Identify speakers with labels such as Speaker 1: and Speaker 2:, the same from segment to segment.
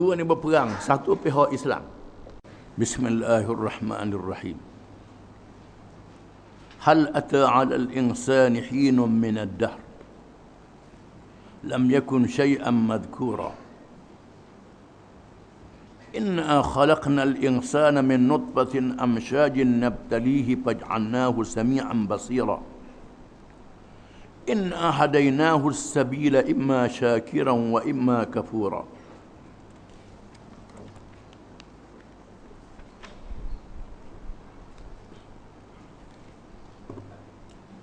Speaker 1: Dua ni berperang, satu pihak Islam. Bismillahirrahmanirrahim. Hal ata 'ala al-insani hinun min ad-dahr lam yakun shay'an madhkura. Inna khalaqna al-insana min nutfatin amshajin nabtalihi faj'alnahu sami'an basira. Inna hadaynahu as-sabila imma shakiran wa imma kafura.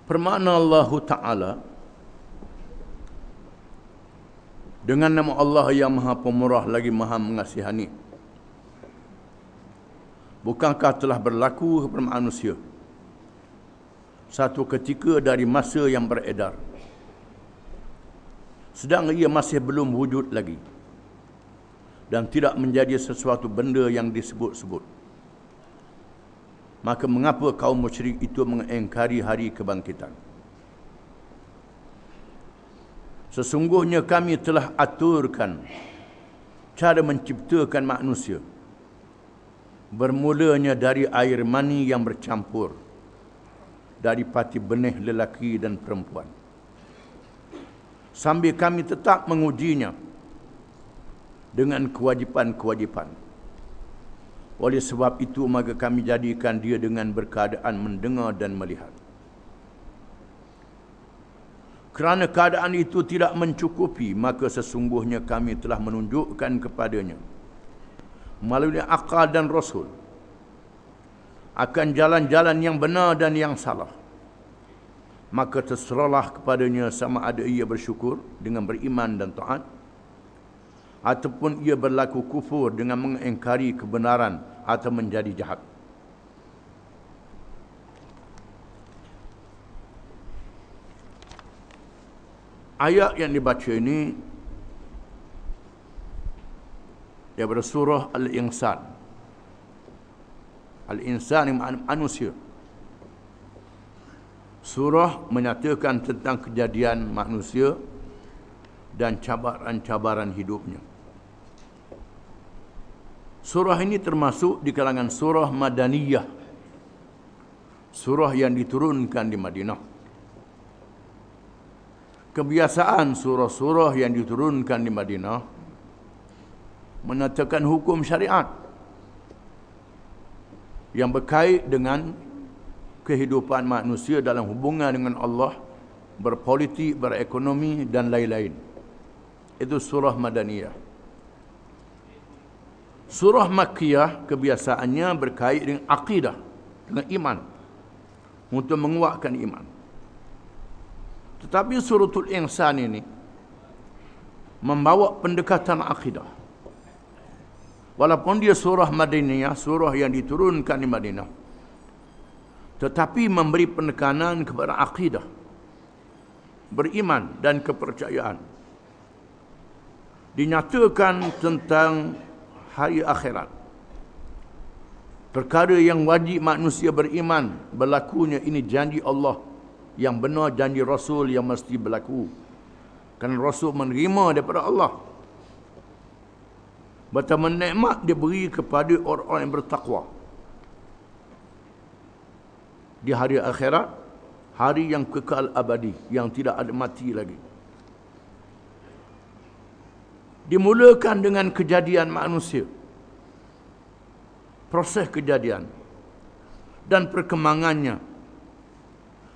Speaker 1: Permakna Allah Ta'ala dengan nama Allah yang Maha Pemurah lagi Maha Mengasihani. Bukankah telah berlaku kepada manusia satu ketika dari masa yang beredar, sedang ia masih belum wujud lagi dan tidak menjadi sesuatu benda yang disebut-sebut. Maka mengapa kaum musyrik itu mengingkari hari kebangkitan? Sesungguhnya kami telah aturkan cara menciptakan manusia, bermulanya dari air mani yang bercampur dari parti benih lelaki dan perempuan, sambil kami tetap mengujinya dengan kewajipan-kewajipan. Oleh sebab itu, maka kami jadikan dia dengan berkeadaan mendengar dan melihat. Kerana keadaan itu tidak mencukupi, maka sesungguhnya kami telah menunjukkan kepadanya melalui akal dan rasul akan jalan-jalan yang benar dan yang salah. Maka terserahlah kepadanya sama ada ia bersyukur dengan beriman dan taat, ataupun ia berlaku kufur dengan mengingkari kebenaran atau menjadi jahat. Ayat yang dibaca ini daripada surah Al-Insan. Al-Insan yang manusia. Surah menyatakan tentang kejadian manusia dan cabaran-cabaran hidupnya. Surah ini termasuk di kalangan surah Madaniyah, surah yang diturunkan di Madinah. Kebiasaan surah-surah yang diturunkan di Madinah menetapkan hukum syariat yang berkait dengan kehidupan manusia dalam hubungan dengan Allah, berpolitik, berekonomi dan lain-lain. Itu surah Madaniyah. Surah Makkiyah kebiasaannya berkait dengan akidah, dengan iman, untuk menguatkan iman. Tetapi suratul Insan ini membawa pendekatan akidah. Walaupun dia surah Madaniyah, surah yang diturunkan di Madinah, tetapi memberi penekanan kepada akidah, beriman dan kepercayaan. Dinyatakan tentang hari akhirat, perkara yang wajib manusia beriman berlakunya. Ini janji Allah yang benar, janji Rasul yang mesti berlaku, kerana Rasul menerima daripada Allah. Betapa nikmat diberi kepada orang-orang yang bertakwa di hari akhirat, hari yang kekal abadi, yang tidak ada mati lagi. Dimulakan dengan kejadian manusia, proses kejadian dan perkembangannya,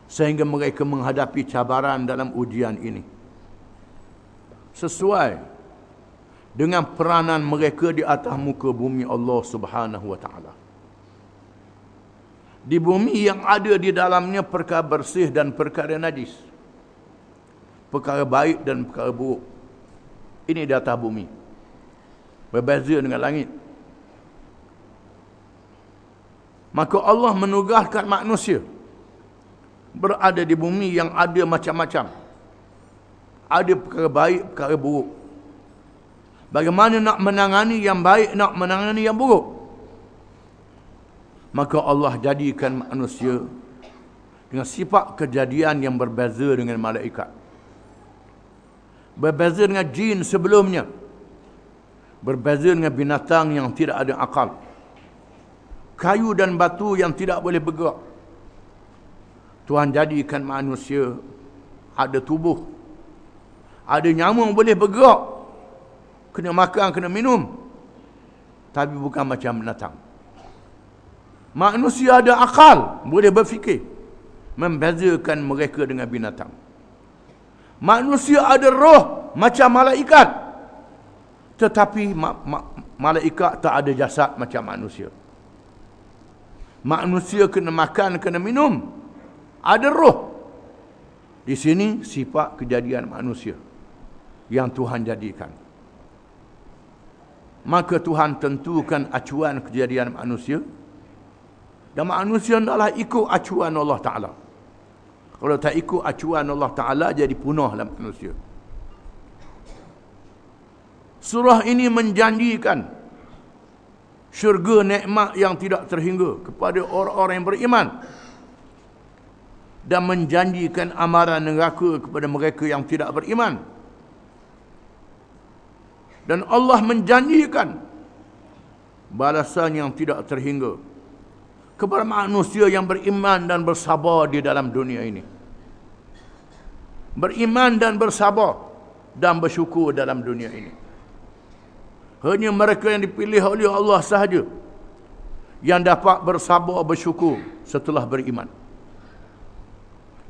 Speaker 1: sehingga mereka menghadapi cabaran dalam ujian ini sesuai dengan peranan mereka di atas muka bumi Allah Subhanahu wa Ta'ala. Di bumi yang ada di dalamnya perkara bersih dan perkara najis, perkara baik dan perkara buruk. Ini di atas bumi, berbeza dengan langit. Maka Allah menugaskan manusia berada di bumi yang ada macam-macam. Ada perkara baik, perkara buruk. Bagaimana nak menangani yang baik, nak menangani yang buruk. Maka Allah jadikan manusia dengan sifat kejadian yang berbeza dengan malaikat. Berbeza dengan jin sebelumnya. Berbeza dengan binatang yang tidak ada akal. Kayu dan batu yang tidak boleh bergerak. Tuhan jadikan manusia ada tubuh. Ada nyamuk boleh bergerak. Kena makan, kena minum. Tapi bukan macam binatang. Manusia ada akal, boleh berfikir. Membezakan mereka dengan binatang. Manusia ada roh macam malaikat. Tetapi malaikat tak ada jasad macam manusia. Manusia kena makan, kena minum. Ada roh. Di sini sifat kejadian manusia yang Tuhan jadikan. Maka Tuhan tentukan acuan kejadian manusia. Dan manusia adalah ikut acuan Allah Ta'ala. Kalau tak ikut acuan Allah Ta'ala, jadi punahlah manusia. Surah ini menjanjikan syurga nikmat yang tidak terhingga kepada orang-orang yang beriman. Dan menjanjikan amaran neraka kepada mereka yang tidak beriman. Dan Allah menjanjikan balasan yang tidak terhingga kepada manusia yang beriman dan bersabar di dalam dunia ini. Beriman dan bersabar dan bersyukur dalam dunia ini. Hanya mereka yang dipilih oleh Allah sahaja yang dapat bersabar bersyukur setelah beriman.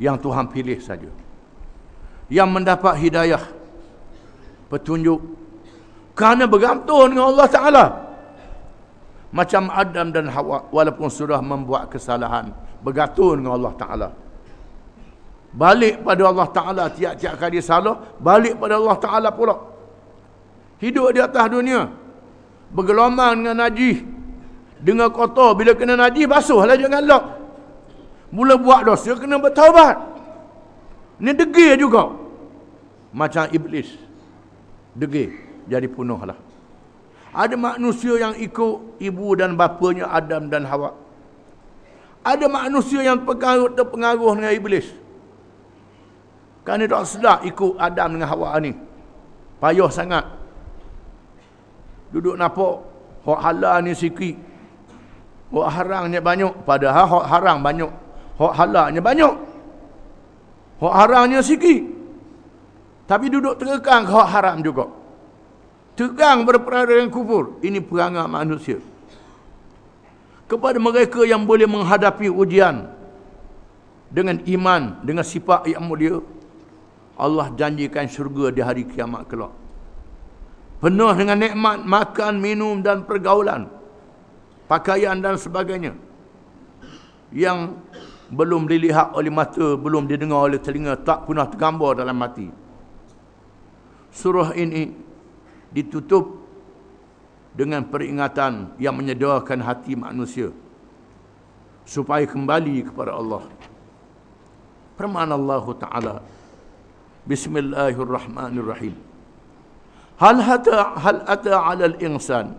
Speaker 1: Yang Tuhan pilih saja. Yang mendapat hidayah, petunjuk, kerana bergantung dengan Allah Ta'ala. Macam Adam dan Hawa, walaupun sudah membuat kesalahan, bergantung dengan Allah Ta'ala. Balik pada Allah Ta'ala, tiap-tiap kali salah, balik pada Allah Ta'ala pula. Hidup di atas dunia, bergelombang dengan najis, dengan kotor. Bila kena najis, basuhlah jangan lap. Mula buat dosa, kena bertaubat. Ini degil juga. Macam iblis. Degil. Jadi punuhlah. Ada manusia yang ikut ibu dan bapanya Adam dan Hawa. Ada manusia yang terpengaruh dengan iblis. Kerana tak sedar ikut Adam dengan Hawa ni. Payah sangat. Duduk nampak hak halal ni sikit, hak haramnya banyak. Padahal hak haram banyak, hak halalnya banyak. Hak haramnya sikit, tapi duduk terkekang hak haram juga. Tegang berperang dengan kufur. Ini perangai manusia. Kepada mereka yang boleh menghadapi ujian dengan iman, dengan sifat yang mulia, Allah janjikan syurga di hari kiamat kelak. Penuh dengan nikmat, makan, minum dan pergaulan, pakaian dan sebagainya. Yang belum dilihat oleh mata, belum didengar oleh telinga, tak pernah tergambar dalam hati. Surah ini ditutup dengan peringatan yang menyedarkan hati manusia supaya kembali kepada Allah. Firman Allah Ta'ala, Bismillahirrahmanirrahim. Hal ata 'ala al-insan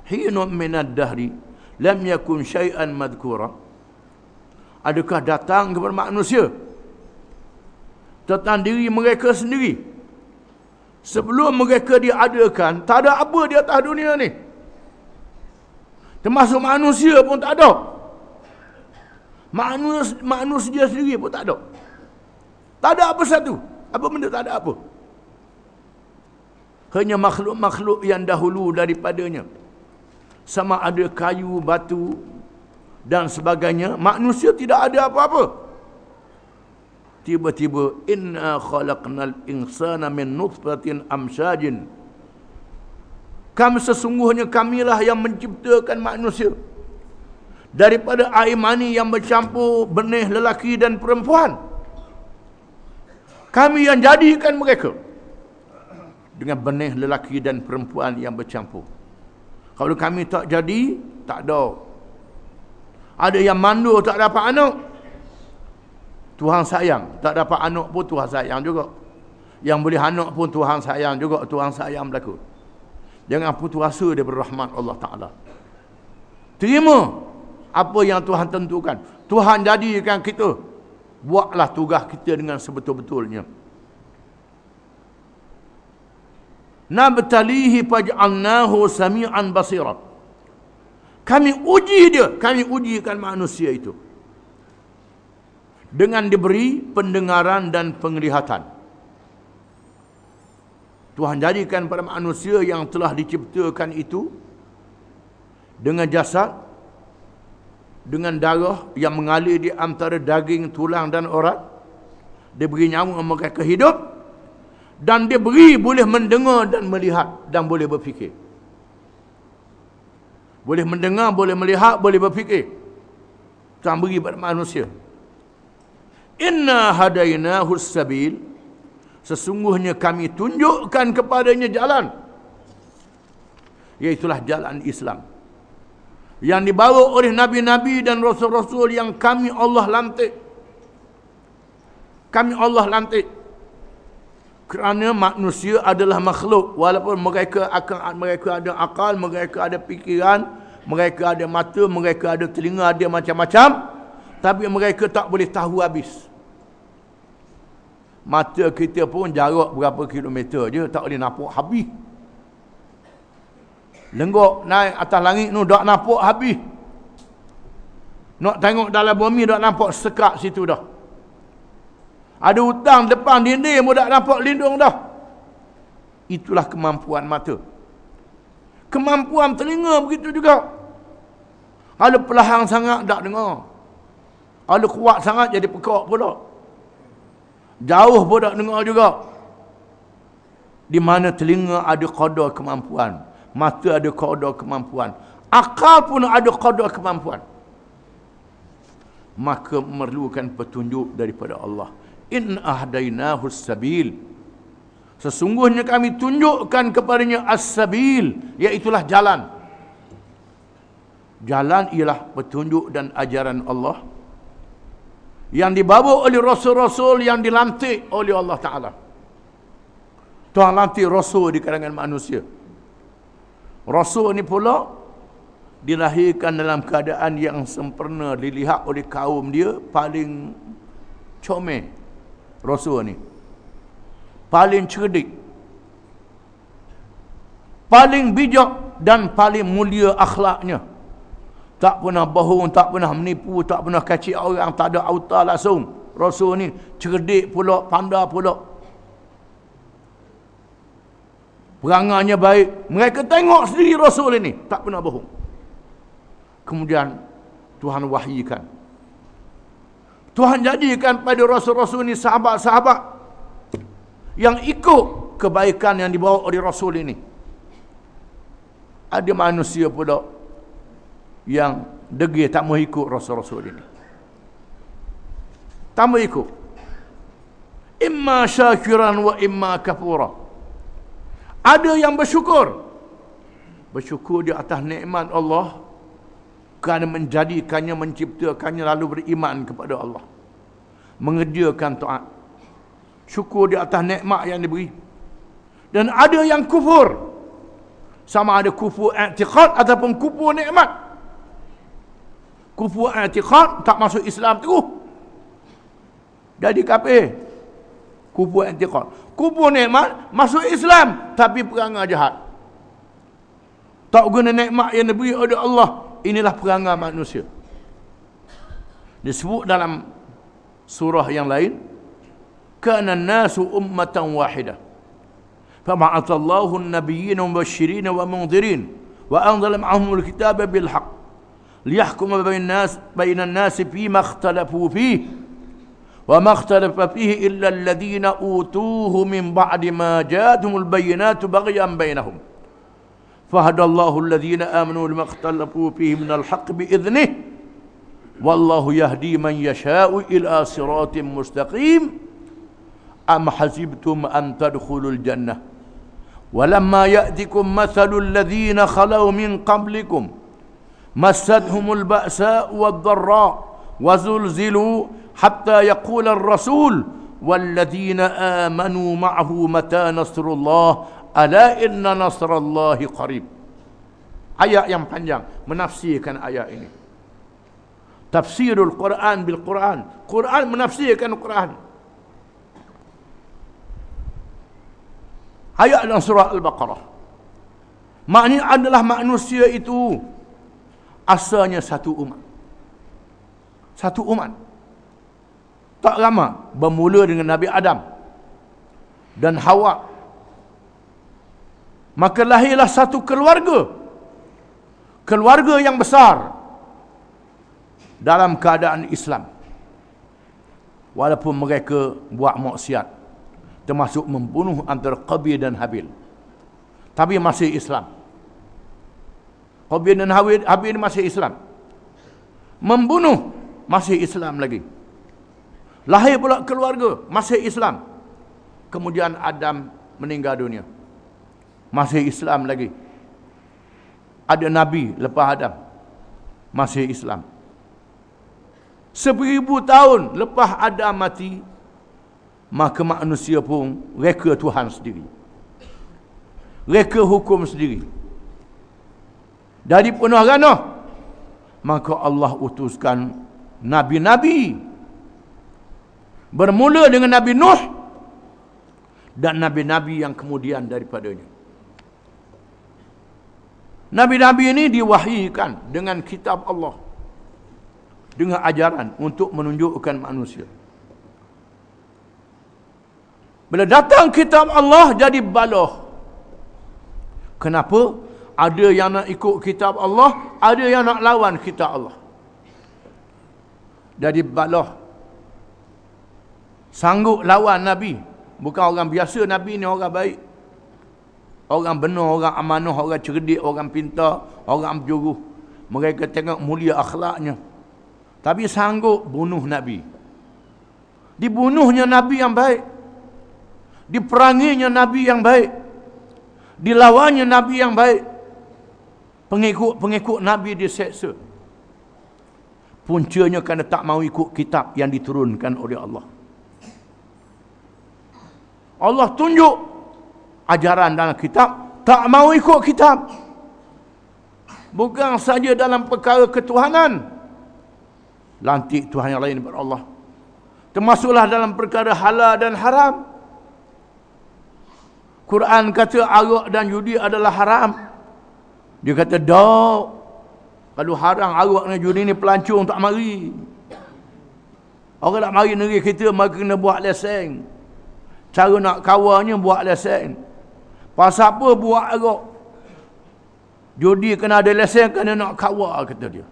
Speaker 1: hinun min ad-dahri lam yakun syai'an madhkura. Adakah datang kepada manusia tentang diri mereka sendiri sebelum mereka diadakan, tak ada apa di atas dunia ni. Termasuk manusia pun tak ada. Manusia sendiri pun tak ada. Tak ada apa satu. Apa benda tak ada apa. Hanya makhluk-makhluk yang dahulu daripadanya. Sama ada kayu, batu dan sebagainya. Manusia tidak ada apa-apa. Tiba-tiba, inna khalaqnal insana min nutfatin amsyajin. Sesungguhnya kamilah yang menciptakan manusia daripada air mani yang bercampur benih lelaki dan perempuan. Kami yang jadikan mereka dengan benih lelaki dan perempuan yang bercampur. Kalau kami tak jadi, tak ada. Ada yang mandul tak dapat anak, Tuhan sayang. Tak dapat anak pun Tuhan sayang juga. Yang boleh anak pun Tuhan sayang juga. Tuhan sayang berlaku. Jangan putus asa daripada rahmat Allah Ta'ala. Terima apa yang Tuhan tentukan. Tuhan jadikan kita. Buatlah tugas kita dengan sebetul-betulnya. nabtalihi faj'alnahu sami'an basira. Kami uji dia, kami ujikan manusia itu dengan diberi pendengaran dan penglihatan. Tuhan jadikan pada manusia yang telah diciptakan itu dengan jasad, dengan darah yang mengalir di antara daging, tulang dan urat. Dia beri nyawa mereka hidup, dan dia beri boleh mendengar dan melihat dan boleh berfikir. Boleh mendengar, boleh melihat, boleh berfikir. Tuhan beri pada manusia. Inna hadainahu sabil. Sesungguhnya kami tunjukkan kepadanya jalan. Iaitulah jalan Islam. Yang dibawa oleh nabi-nabi dan rasul-rasul yang kami Allah lantik. Kami Allah lantik. Kerana manusia adalah makhluk, walaupun mereka ada akal, mereka ada fikiran, mereka ada mata, mereka ada telinga, ada macam-macam, tapi mereka tak boleh tahu habis. Mata kita pun jarak berapa kilometer je, tak boleh nampak habis. Lenggok naik atas langit tu tak nampak habis. Nak tengok dalam bumi tak nampak sekak situ dah. Ada hutang depan dinding pun tak nampak lindung dah. Itulah kemampuan mata. Kemampuan telinga begitu juga. Kalau perlahan sangat tak dengar. Kalau kuat sangat jadi pekak pula. Jauh pun tak dengar juga. Di mana telinga ada qadar kemampuan, mata ada qadar kemampuan, akal pun ada qadar kemampuan. Maka memerlukan petunjuk daripada Allah. In ahdainahu sabil. Sesungguhnya kami tunjukkan kepadanya as-sabil, iaitulah jalan. Jalan ialah petunjuk dan ajaran Allah yang dibawa oleh rasul-rasul yang dilantik oleh Allah Ta'ala. Tuhan lantik rasul di kalangan manusia. Rasul ni pula dilahirkan dalam keadaan yang sempurna, dilihat oleh kaum dia paling comel. Rasul ni paling cerdik, paling bijak dan paling mulia akhlaknya. Tak pernah bohong, tak pernah menipu, tak pernah kacik orang, tak ada auta langsung. Rasul ni cerdik pula, pandai pula. Perangainya baik. Mereka tengok sendiri Rasul ini, tak pernah bohong. Kemudian Tuhan wahyikan. Tuhan jadikan pada Rasul-Rasul ini sahabat-sahabat yang ikut kebaikan yang dibawa oleh Rasul ini. Ada manusia pula yang degil tak mau ikut Rasul-Rasul ini. Tak mau ikut. Imma syakiran wa imma kafura. Ada yang bersyukur. Bersyukur di atas nikmat Allah kerana menjadikannya, menciptakannya, lalu beriman kepada Allah, mengerjakan taat. Syukur di atas nikmat yang diberi. Dan ada yang kufur, sama ada kufur i'tiqad ataupun kufur nikmat. Kufur i'tiqad, tak masuk Islam terus, jadi kafir. Kufur i'tiqad. Kufur nikmat, masuk Islam tapi perangai jahat, tak guna nikmat yang diberi oleh Allah. Inilah perangai manusia. Disebut dalam surah yang lain, kana an-nasu ummatan wahidah fab'atha Allahu an-nabiyyin mubasysyirin wa mundhirin wa anzala ma'ahum al-kitaba bil haqq liyahkuma bainan nasi fima ikhtalafu fihi wa ma ikhtalafa fihi illa alladhina utuhu min ba'di ma ja'atuhumul bayyinatu baghyan bainahum فهدى الله الذين آمنوا لما اختلفوا فيه من الحق بإذنه والله يهدي من يشاء إلى صراط مستقيم أم حسبتم أن تدخلوا الجنة ولما يأتكم مثل الذين خلوا من قبلكم مستهم البأساء والضراء وزلزلوا حتى يقول الرسول والذين آمنوا معه متى نصر الله Ala inna nasrallahi qarib. Ayat yang panjang menafsirkan ayat ini. Tafsirul Quran bil Quran. Quran menafsirkan Quran. Ayat dalam surah Al-Baqarah. Maknanya adalah manusia itu asalnya satu umat. Satu umat. Tak lama bermula dengan Nabi Adam dan Hawa. Maka lahirlah satu keluarga. Keluarga yang besar dalam keadaan Islam. Walaupun mereka buat maksiat, termasuk membunuh antara Qabil dan Habil, tapi masih Islam. Qabil dan Habil masih Islam. Membunuh masih Islam lagi. Lahir pula keluarga masih Islam. Kemudian Adam meninggal dunia, masih Islam lagi. Ada Nabi lepas Adam, masih Islam. 1000 tahun lepas Adam mati, maka manusia pun reka Tuhan sendiri, reka hukum sendiri. Dari penuh ranah, maka Allah utuskan Nabi-Nabi. Bermula dengan Nabi Nuh dan Nabi-Nabi yang kemudian daripadanya. Nabi-Nabi ini diwahyukan dengan kitab Allah, dengan ajaran untuk menunjukkan manusia. Bila datang kitab Allah jadi baloh. Kenapa? Ada yang nak ikut kitab Allah, ada yang nak lawan kitab Allah. Jadi baloh. Sanggup lawan Nabi. Bukan orang biasa, Nabi ni orang baik. Orang benar, orang amanah, orang cerdik, orang pintar, orang berjuru. Mereka tengok mulia akhlaknya. Tapi sanggup bunuh Nabi. Dibunuhnya Nabi yang baik. Diperanginya Nabi yang baik. Dilawannya Nabi yang baik. Pengikut Nabi diseksa. Puncanya kerana tak mau ikut kitab yang diturunkan oleh Allah. Allah tunjuk ajaran dalam kitab, tak mau ikut kitab. Bukan saja dalam perkara ketuhanan, lantik Tuhan yang lain daripada Allah, termasuklah dalam perkara halal dan haram. Quran kata arak dan judi adalah haram. Dia kata dak, kalau haram arak dan judi ni pelancong tak mari. Orang tak mari negeri kita, maka kena buat lesen. Cara nak kawarnya buat lesen. Pasal apa buat arak? Judi kena ada lesen, kena nak kawar, kata dia.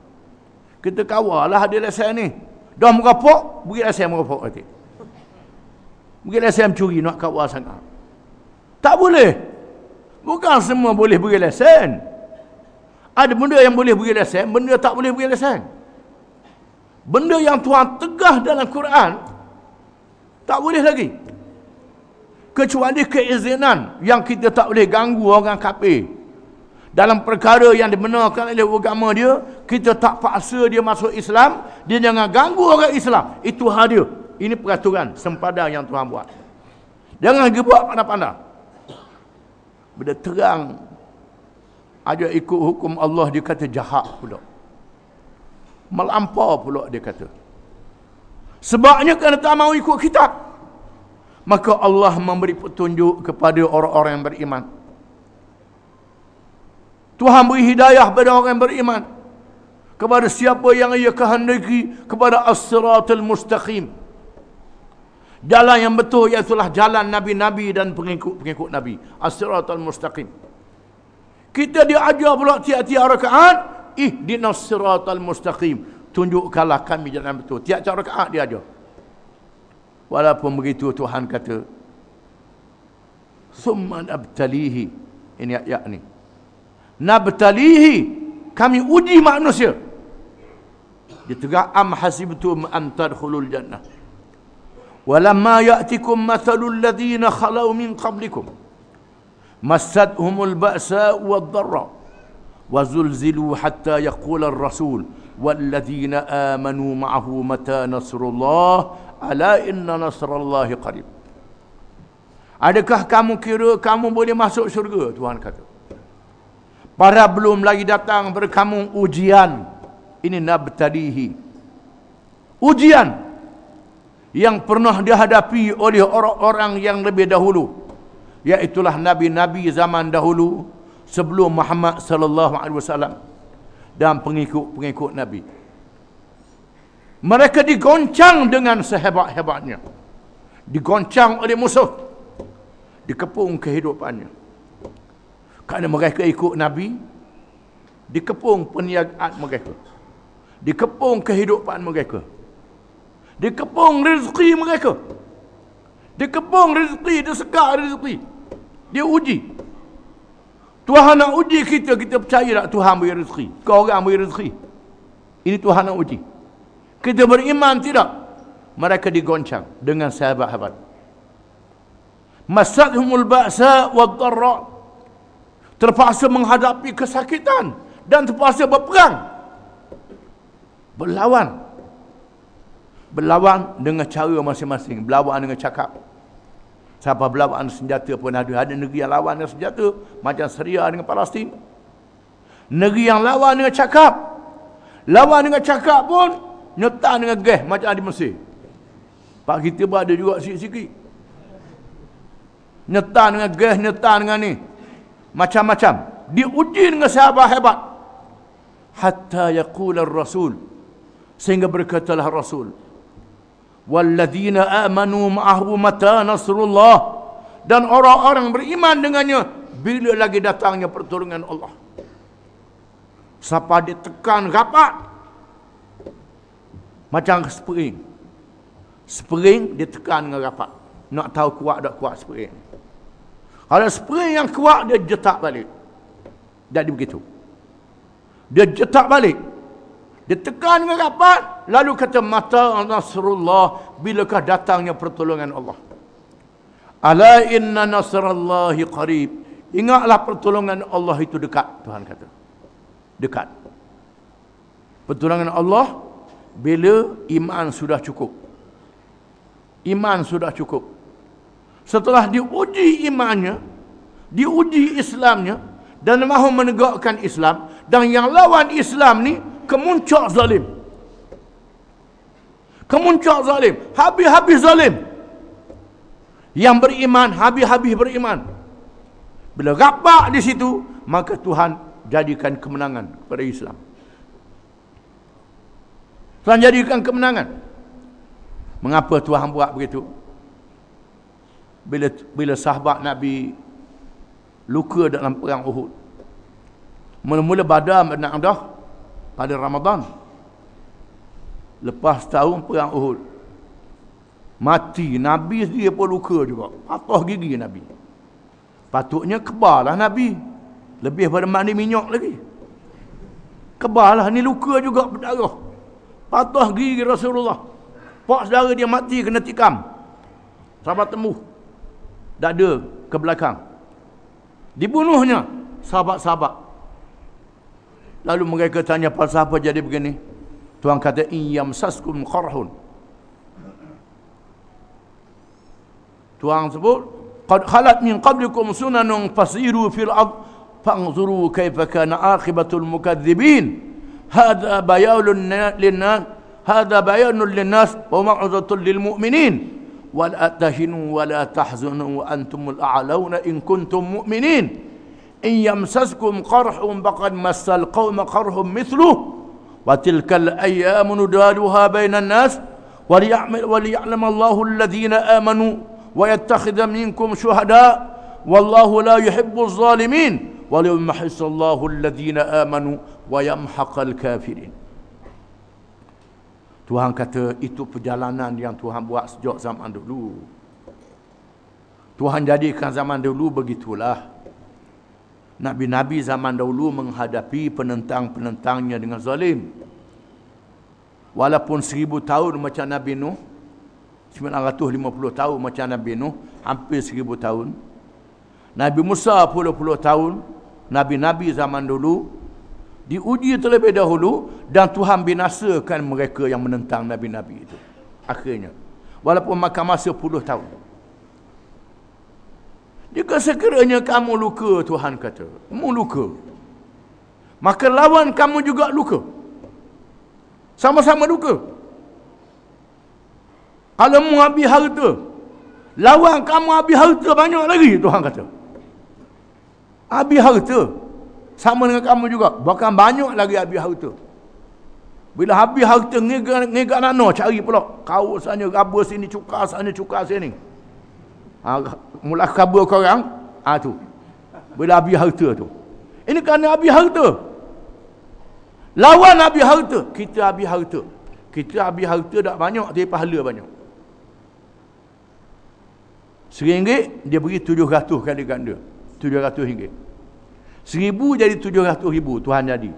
Speaker 1: Kita kawarlah ada lesen ni. Dah merapok, beri lesen merapok nanti. Beri lesen mencuri, nak kawar sangat. Tak boleh. Bukan semua boleh beri lesen. Ada benda yang boleh beri lesen, benda tak boleh beri lesen. Benda yang Tuhan tegah dalam Quran, tak boleh lagi. Kecuali keizinan yang kita tak boleh ganggu orang kafir. Dalam perkara yang dibenarkan oleh agama dia, kita tak paksa dia masuk Islam, dia jangan ganggu orang Islam. Itu hal dia. Ini peraturan sempadan yang Tuhan buat. Jangan gebuat pandai-pandai. Bila terang ada ikut hukum Allah, dia kata jahat pula. Melampau pula dia kata. Sebabnya kerana tak mau ikut kitab, maka Allah memberi petunjuk kepada orang-orang yang beriman. Tuhan beri hidayah kepada orang yang beriman, kepada siapa yang ia kehendaki, kepada as-siratal mustaqim, jalan yang betul, iaitulah jalan Nabi-Nabi dan pengikut-pengikut Nabi. As-siratal mustaqim. Kita diajar pula tiap-tiap rakaat, ihdinas siratal mustaqim, tunjukkanlah kami jalan betul. Tiap-tiap rakaat dia ajar. Walaupun begitu Tuhan kata, summa nabtalihi. Ini ayat ni. Nabtalihi, kami uji manusia. Dia tegak, am hasibtum an tadkhulul jannah walamma ya'tikum mathalul ladzina khalau min qablikum massadhumul ba'sa wad-dharra wa zulzilu hatta yaqula ar-rasul walladzina amanu ma'ahu mata nasrullah ala inna nasrallahi qarib. Adakah kamu kira kamu boleh masuk syurga? Tuhan kata, para belum lagi datang kepada kamu ujian. Ini nabtalihi, ujian yang pernah dihadapi oleh orang-orang yang lebih dahulu. Iaitulah nabi-nabi zaman dahulu sebelum Muhammad sallallahu alaihi wasallam dan pengikut-pengikut nabi. Mereka digoncang dengan sehebat-hebatnya. Digoncang oleh musuh. Dikepung kehidupannya. Kerana mereka ikut nabi, dikepung perniagaan mereka. Dikepung kehidupan mereka. Dikepung rezeki mereka. Dikepung rezeki, disekar rezeki. Dia uji. Tuhan nak uji kita, kita percaya tak Tuhan beri rezeki? Kau orang beri rezeki. Ini Tuhan nak uji. Kita beriman tidak? Mereka digoncang dengan sahabat-sahabat. Masadhumul ba'sa wad-dharra. Terpaksa menghadapi kesakitan dan terpaksa berperang. Berlawan dengan cara masing-masing. Berlawan dengan cakap. Siapa berlawan senjata pun ada. Ada negeri yang lawan dengan senjata. Macam Syria dengan Palestin. Negeri yang lawan dengan cakap. Lawan dengan cakap pun nyetan dengan gas macam di Mesir. Pak kita pun ada juga sikit-sikit. Nyetan dengan gas, nyetan dengan ni. Macam-macam. Diuji dengan sahabat hebat. Hatta yaqul ar-rasul. Sehingga berkatalah Rasul. Walladzina amanu ma'ahu mata nasrullah. Dan orang-orang beriman dengannya bila lagi datangnya pertolongan Allah. Siapa ditekan rapat. Macam spring. Spring ditekan dengan rapat. Nak tahu kuat tak kuat spring. Kalau spring yang kuat, dia jetak balik. Jadi begitu. Dia jetak balik. Dia tekan dengan rapat. Lalu kata mata nasrullah. Bilakah datangnya pertolongan Allah. Ala inna nasrallahi qarib. Ingatlah pertolongan Allah itu dekat. Tuhan kata. Dekat. Pertolongan Allah bila iman sudah cukup. Iman sudah cukup. Setelah diuji imannya, diuji Islamnya, dan mahu menegakkan Islam, dan yang lawan Islam ni kemuncak zalim. Kemuncak zalim. Habis-habis zalim. Yang beriman, habis-habis beriman. Bila rapat di situ, maka Tuhan jadikan kemenangan kepada Islam. Tuhan jadikan kemenangan. Mengapa Tuhan buat begitu? Bila sahabat Nabi luka dalam perang Uhud. Mula-mula Badar dah pada Ramadan. Lepas tahun perang Uhud. Mati. Nabi dia pun luka juga. Patah gigi Nabi. Patutnya kebarlah Nabi. Lebih pada mandi minyak lagi. Kebarlah. Ni luka juga berdarah. Patah gigi Rasulullah. Pak saudara dia mati kena tikam. Sahabat tembus dada ke belakang. Dibunuhnya sahabat-sahabat. Lalu mereka tanya, pasal apa jadi begini? Tuhan kata, in yamsaskum qarhun. Tuhan sebut, qad khalat min qablikum sunanun fasiru fil ard fanzuru kaifa kana aqibatul mukadzibin. Hadza bayanun linnas, hadza bayanun linnas wa mau'izatun lil mu'minin. ولا تهنوا ولا تحزنوا وأنتم الأعلون إن كنتم مؤمنين إن يمسسكم قرح فقد مس القوم قرح مثله وتلك الأيام نداولها بين الناس وليعلم الله الذين آمنوا ويتخذ منكم شهداء والله لا يحب الظالمين وليمحص الله الذين آمنوا ويمحق الكافرين. Tuhan kata itu perjalanan yang Tuhan buat sejak zaman dulu. Tuhan jadikan zaman dulu begitulah. Nabi-nabi zaman dahulu menghadapi penentang-penentangnya dengan zalim. Walaupun 1000 tahun macam Nabi Nuh, 950 tahun macam Nabi Nuh, hampir 1000 tahun. Nabi Musa puluh-puluh tahun, nabi-nabi zaman dulu diuji terlebih dahulu dan Tuhan binasakan mereka yang menentang nabi-nabi itu. Akhirnya, walaupun makan masa 10 tahun. Jika sekiranya kamu luka, Tuhan kata, kamu luka, maka lawan kamu juga luka. Sama-sama luka. Kalau mu habis harta, Lawan kamu habis harta banyak lagi, Tuhan kata. Habis harta. Sama dengan kamu juga. Bahkan banyak lagi habis harta. Bila habis harta, ngegak nano cari pula. Kau sana rabur sini, cuka sana, cuka sini. Mula kabur korang. Tu. Bila habis harta tu. Ini kerana habis harta. Lawan habis harta. Kita habis harta. Kita habis harta tak banyak, tapi pahala banyak. RM1 dia beri 700 kali ganda. RM700. 1,000 jadi 700,000 Tuhan jadi.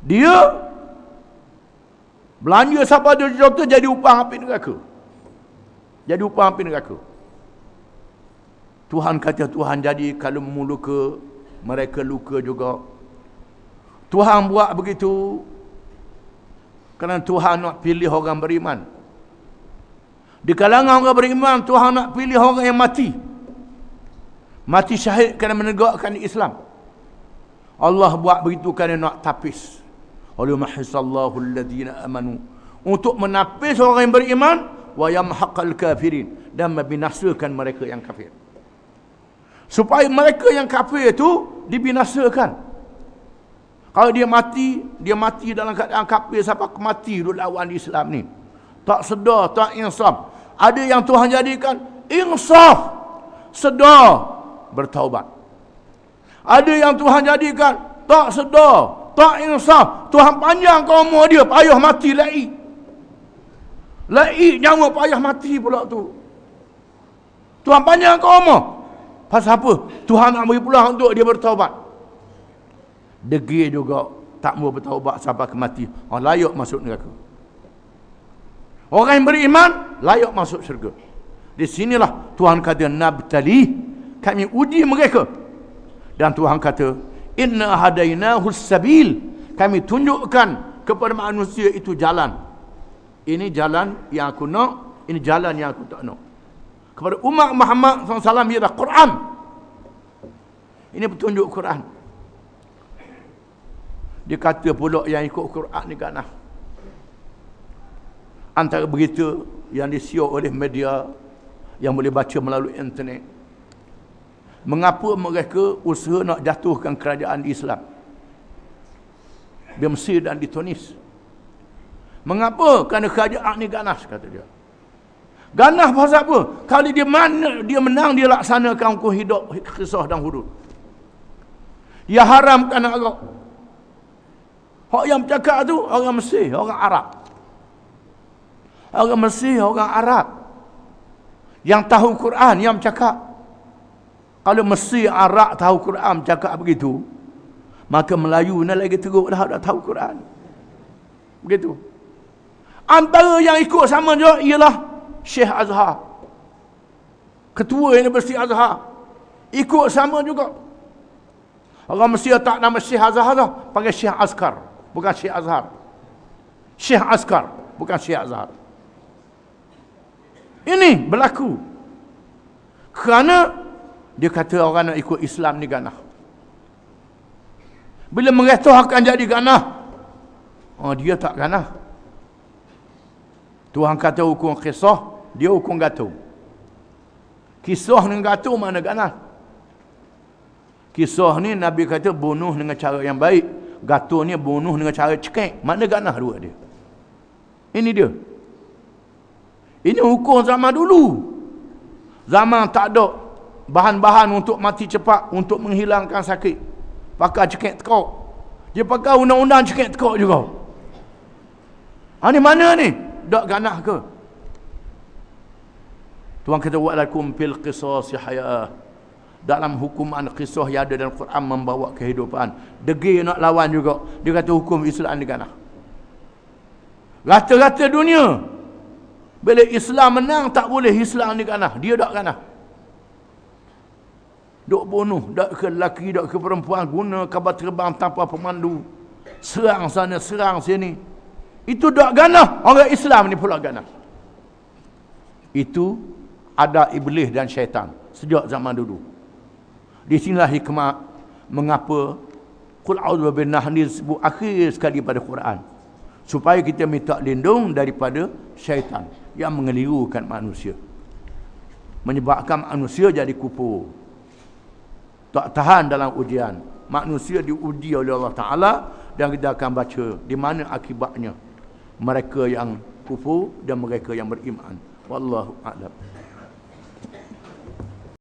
Speaker 1: Dia belanja siapa 2 juta jadi upah api neraka. Jadi upah api neraka. Tuhan kata Tuhan jadi kalau meluka, mereka luka juga. Tuhan buat begitu kerana Tuhan nak pilih orang beriman. Di kalangan orang beriman, Tuhan nak pilih orang yang mati. Mati syahid kerana menegakkan Islam. Allah buat begitu kerana nak tapis. Alyumahhisallahu alladhina amanu. Untuk menapis orang yang beriman. Wa yamhaqal kafirin. Dan membinasakan mereka yang kafir. Supaya mereka yang kafir itu dibinasakan. Kalau dia mati dalam keadaan kafir sampai mati dulu lawan Islam ni. Tak sedar, tak insaf. Ada yang Tuhan jadikan insaf, sedar, bertaubat. Ada yang Tuhan jadikan tak sedar, tak insaf. Tuhan panjang umur dia, payah mati lai. Lai nyawa payah mati pula tu. Tuhan panjang umur. Pasal apa? Tuhan nak beri peluang untuk dia bertaubat. Degil juga tak mau bertaubat sampai ke mati. Layak masuk neraka. Orang yang beriman layak masuk syurga. Di sinilah Tuhan kata nabtali, kami uji mereka. Dan Tuhan kata inna hadainahu sabil, kami tunjukkan kepada manusia itu jalan. Ini jalan yang aku nak, ini jalan yang aku tak nak. Kepada umat Muhammad SAW ialah Quran. Ini petunjuk Quran. Dia kata pula yang ikut Quran ni kan. Antara berita yang disiar oleh media yang boleh baca melalui internet. Mengapa mereka usaha nak jatuhkan kerajaan Islam di Mesir dan di Tunis? Mengapa? Kerana kerajaan ni ganas, kata dia. Ganas pasal apa? Kalau dia menang, dia laksanakan hukum hidup, kisah dan hudud. Dia haramkan Arab. Hak yang bercakap tu orang Mesir, orang Arab. Orang Mesir, orang Arab yang tahu Quran, yang bercakap. Kalau Mesir, Arab tahu Quran bercakap begitu, maka Melayu ni lagi teruk dah tahu Quran. Begitu. Antara yang ikut sama juga ialah Syekh Azhar, ketua Universiti Azhar, ikut sama juga. Orang Mesir tak nama Syekh Azhar dah, panggil Syekh Askar, bukan Syekh Azhar. Syekh Askar, bukan Syekh Azhar. Ini berlaku kerana dia kata orang nak ikut Islam ni ganah. Bila mereka akan jadi ganah, dia tak ganah. Tuhan kata hukum kisah, dia hukum gantung. Kisah dengan gantung mana ganah? Kisah ni Nabi kata bunuh dengan cara yang baik. Gantung ni bunuh dengan cara cekik. Mana ganah dua dia? Ini dia. Ini hukum zaman dulu. Zaman tak ada bahan-bahan untuk mati cepat, untuk menghilangkan sakit. Pakai cekik tekok. Dia pakai undang-undang cekik tekok juga. Ni mana ni? Tak ganah ke? Tuhan kata wa'alakum fil qisasi hayah. Dalam hukuman kisah yang ada dalam Quran membawa kehidupan. Degil nak lawan juga. Dia kata hukum Islam ni ganah. Rata-rata dunia, bila Islam menang, tak boleh Islam ni ganah. Dia tak ganah. Duk bunuh, dak ke lelaki, dak ke perempuan, guna kapal terbang tanpa pemandu. Serang sana, serang sini. Itu dak ganah. Orang Islam ni pula ganah. Itu ada iblis dan syaitan sejak zaman dulu. Di sinilah hikmah mengapa Qul a'udzu birabbin nas disebut akhir sekali pada Quran. Supaya kita minta lindung daripada syaitan yang mengelirukan manusia. menyebabkan manusia jadi kufur. Tak tahan dalam ujian. Manusia diuji oleh Allah Ta'ala, dan kita akan baca di mana akibatnya mereka yang kufur dan mereka yang beriman. Wallahu a'lam.